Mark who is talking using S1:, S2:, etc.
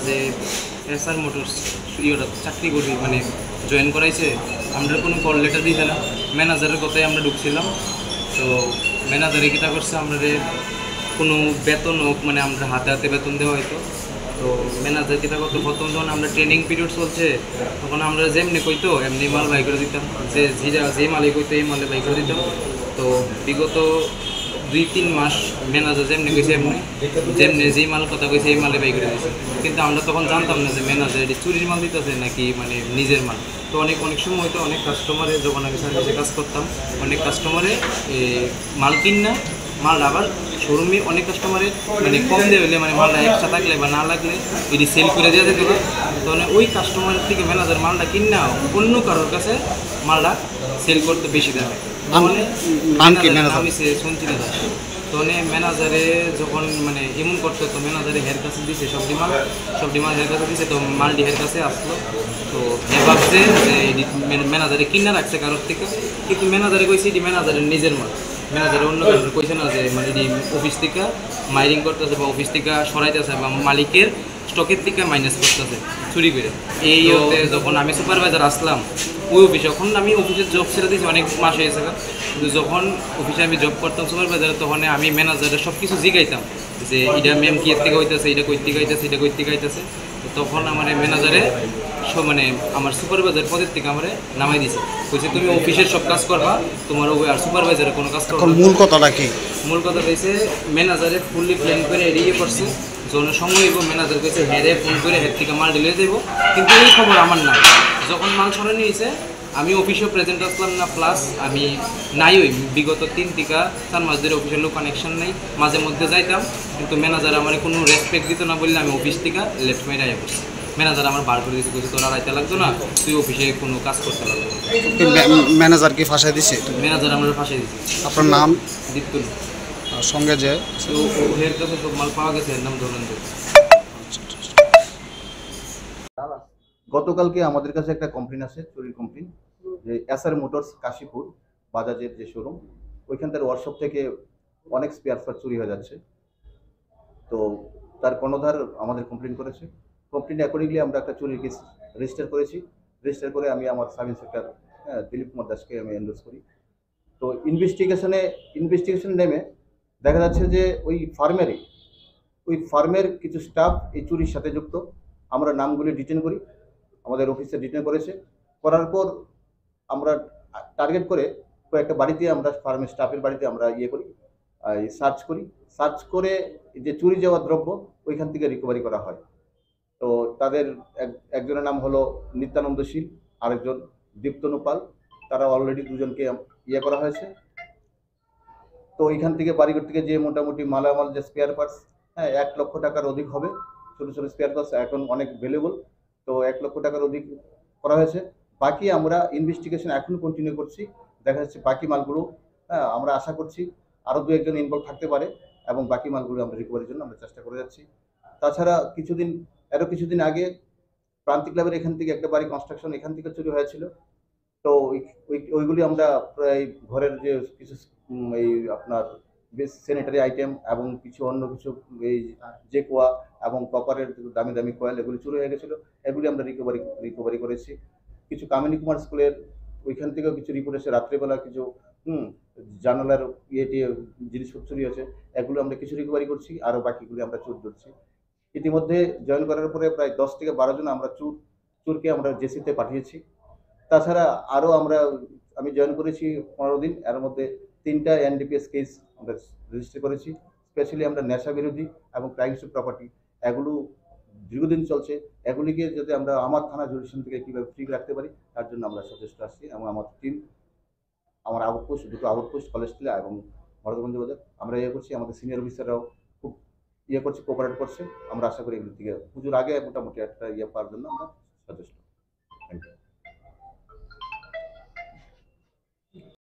S1: যে SR motors ইয়েটা চাকরি করি মানে জয়েন করাইছে, আমরা কোনো কল লেটার দিতে না, ম্যানেজারের কথায় আমরা ঢুকছিলাম। তো ম্যানেজারে কীটা করছে, আমাদের কোনো বেতন হোক মানে আমরা হাতে হাতে বেতন দেওয়া হয়তো। তো ম্যানেজার কীটা করতো, প্রথম যখন আমরা ট্রেনিং পিরিয়ড চলছে তখন আমরা যেমনি কইতো এমনি মাল বাই করে দিতাম, যে মালে কইতো এই মালে বাই করে দিতাম। তো বিগত 2-3 মাস ম্যানেজার যেমনি কইছে যেমনি যেই মাল কথা কইছে এই মালে বাই করে দিয়েছে। কিন্তু আমরা তখন জানতাম না যে ম্যানেজার এটি চুরির মাল দিতেছে নাকি মানে নিজের মাল। তো অনেক সময় হয়তো অনেক কাস্টমারে, যখন আমি সার্ভিসে কাজ করতাম, অনেক কাস্টমারে মাল কিনা মাল আবার শোরুমে অনেক কাস্টমারে মানে কম দিয়ে হইলে মানে মালটা এক্সট্রা থাকলে বা না লাগলে এটি সেল করে দেওয়া যেত না। তো ওই কাস্টমারের থেকে ম্যানেজার মালটা কিনা অন্য কারোর কাছে মালটা সেল করতে বেশি দেয়। আমি সঞ্চিতা দাস। তো ম্যানেজারে যখন মানে এমন করতো, তো ম্যানেজারে হের কাছে দিছে সব ডিমান্ড হের কাছে দিছে। তো মালটি হের কাছে আসলো। তো হে ভাবছে যে ম্যানেজারে কিনা রাখছে কারোর থেকে, কিন্তু ম্যানেজারে কইছে এটি ম্যানেজারের নিজের মাল। ম্যানেজারে অন্য কারোর কইছে না যে মানে এটি অফিস থেকে মাইরিং করতেছে বা অফিস থেকে সরাইতেছে বা মালিকের স্টকের থেকে মাইনাস করতেছে চুরি করে। এই যখন আমি সুপারভাইজার আসলাম ওই অফিসে, যখন আমি অফিসের জব ছেড়ে দিয়েছি অনেক মাস হয়েছে, কিন্তু যখন অফিসে আমি জব করতাম সুপারভাইজারে, তখন আমি ম্যানেজারের সব কিছু জিগাইতাম যে এটা ম্যাম কি এর থেকে হইতেছে, এটা কই থেকে হইতেছে, এটা কই থেকে হইতেছে। তো তখন আমার ম্যানেজারে মানে আমার সুপারভাইজার পদের থেকে আমার নামাই দিছে, বলছে তুমি অফিসের সব কাজ করবা, তোমার আর সুপারভাইজারের কোনো কাজ করবা।
S2: মূল কথাটা কি?
S1: মূল কথা হয়েছে ম্যানেজারে ফুললি প্ল্যান করে এড়িয়ে পড়ছে, যখন সময় হইব ম্যানেজার কইছে হেরে ফোন করে হের থেকে মাল ডিলে দেবো, কিন্তু এই খবর আমার না। যখন মাল সরানো হয়েছে আমি অফিসেও প্রেজেন্ট আসলাম না, প্লাস আমি নাই ওই বিগত 3-4 মাস ধরে অফিসের লোক কানেকশন নেই, মাঝে মধ্যে যাইতাম, কিন্তু ম্যানেজার আমার কোনো রেসপেক্ট দিত না বললে আমি অফিস থেকে লেফট মেরে আয়া পড়ছি। ম্যানেজার আমার বার করে দিয়েছে, বলছে তোরা রাইতে লাগতো না, তুই অফিসে কোনো কাজ করতে লাগতো না।
S2: ম্যানেজার কি ফাঁসাই দিছে?
S1: ম্যানেজার আমরা ফাঁসিয়ে দিচ্ছি।
S2: আপনার নাম?
S1: দীপ্তুল।
S2: সঙ্গে যে
S1: এর কাছে সব মাল পাওয়া গেছে, এর নাম ধরেন্দ্র।
S3: গতকালকে আমাদের কাছে একটা কমপ্লেন আছে, চুরির কমপ্লেন, যে এসআর মোটরস কাশীপুর বাজাজের যে শোরুম, ওইখানকার ওয়ার্কশপ থেকে অনেক স্পেয়ার পার্ট চুরি হয়ে যাচ্ছে। তো তার কর্ণধার আমাদের কমপ্লেন করেছে। কমপ্লেন অ্যাকর্ডিংলি আমরা একটা চুরির কেস রেজিস্টার করেছি। রেজিস্টার করে আমি আমার সাব ইন্সপেক্টর দিলীপ কুমার দাসকে আমি এন্ডোর্স করি। তো ইনভেস্টিগেশন নেমে দেখা যাচ্ছে যে ওই ফার্মের কিছু স্টাফ এই চুরির সাথে যুক্ত। আমরা নামগুলি ডিটেন করি, আমাদের অফিসে ডিটেন করেছে। করার পর আমরা টার্গেট করে কয়েকটা বাড়িতে, আমরা ফার্মের স্টাফের বাড়িতে আমরা সার্চ করে যে চুরি যাওয়া দ্রব্য ওইখান থেকে রিকভারি করা হয়। তো তাদের একজনের নাম হলো নিত্যানন্দ শীল, আরেকজন দীপ্তনু পাল। তারা অলরেডি দুজনকে করা হয়েছে। তো এইখান থেকে বাড়িঘর থেকে যে মোটামুটি মালামাল যে স্পেয়ার পার্টস, 1 লক্ষ টাকার অধিক হবে। ছোটো ছোটো স্পেয়ার পার্টস এখন অনেক ভ্যালুয়েবল। তো 1 লক্ষ টাকার অধিক করা হয়েছে। বাকি আমরা ইনভেস্টিগেশন এখন কন্টিনিউ করছি। দেখা যাচ্ছে বাকি মালগুলো আমরা আশা করছি আরও 2-1 জন ইনভলভ থাকতে পারে, এবং বাকি মালগুলো আমরা রিকভারির জন্য আমরা চেষ্টা করে যাচ্ছি। তাছাড়া কিছুদিন আগে প্রান্তিক ক্লাবের এখান থেকে একটা বাড়ি কনস্ট্রাকশন এখান থেকে চুরি হয়েছিল। তো ওইগুলি আমরা প্রায় ঘরের যে কিছু এই আপনার বেশ স্যানিটারি আইটেম এবং অন্য কিছু এই যে কোয়া এবং কপারের দামি দামি কয়েল, এগুলি চুরি হয়ে গেছিলো। এগুলি আমরা রিকভারি করেছি। কিছু কামিনী কুমার স্কুলের ওইখান থেকেও কিছু রিপোর্ট এসে রাত্রেবেলা কিছু জানালার জিনিসপত্র চুরি হয়েছে, এগুলো আমরা কিছু রিকভারি করছি, আরও বাকিগুলি আমরা চোর ধরছি। ইতিমধ্যে জয়েন করার পরে প্রায় 10-12 জন আমরা চোরকে আমরা জেসিতে পাঠিয়েছি। তাছাড়া আরও আমি জয়েন করেছি 15 দিন, এর মধ্যে 3টা এনডিপিএস কেস আমরা রেজিস্টার করেছি। স্পেশালি আমরা নেশা বিরোধী এবং ক্রাইমস টু প্রপার্টি এগুলো দীর্ঘদিন চলছে। এগুলিকে যাতে আমরা আমার থানা জুডিশন থেকে কীভাবে ফ্রি রাখতে পারি তার জন্য আমরা সচেষ্ট আসছি, এবং আমার টিম, আমার দুটো আউটপোস্ট কলেজটিলা এবং মরদগঞ্জ বাজার আমরা করছি। আমাদের সিনিয়র অফিসাররাও খুব করছে, কোঅপারেট করছে। আমরা আশা করি এগুলো থেকে পুজোর আগে মোটামুটি একটা পাওয়ার জন্য আমরা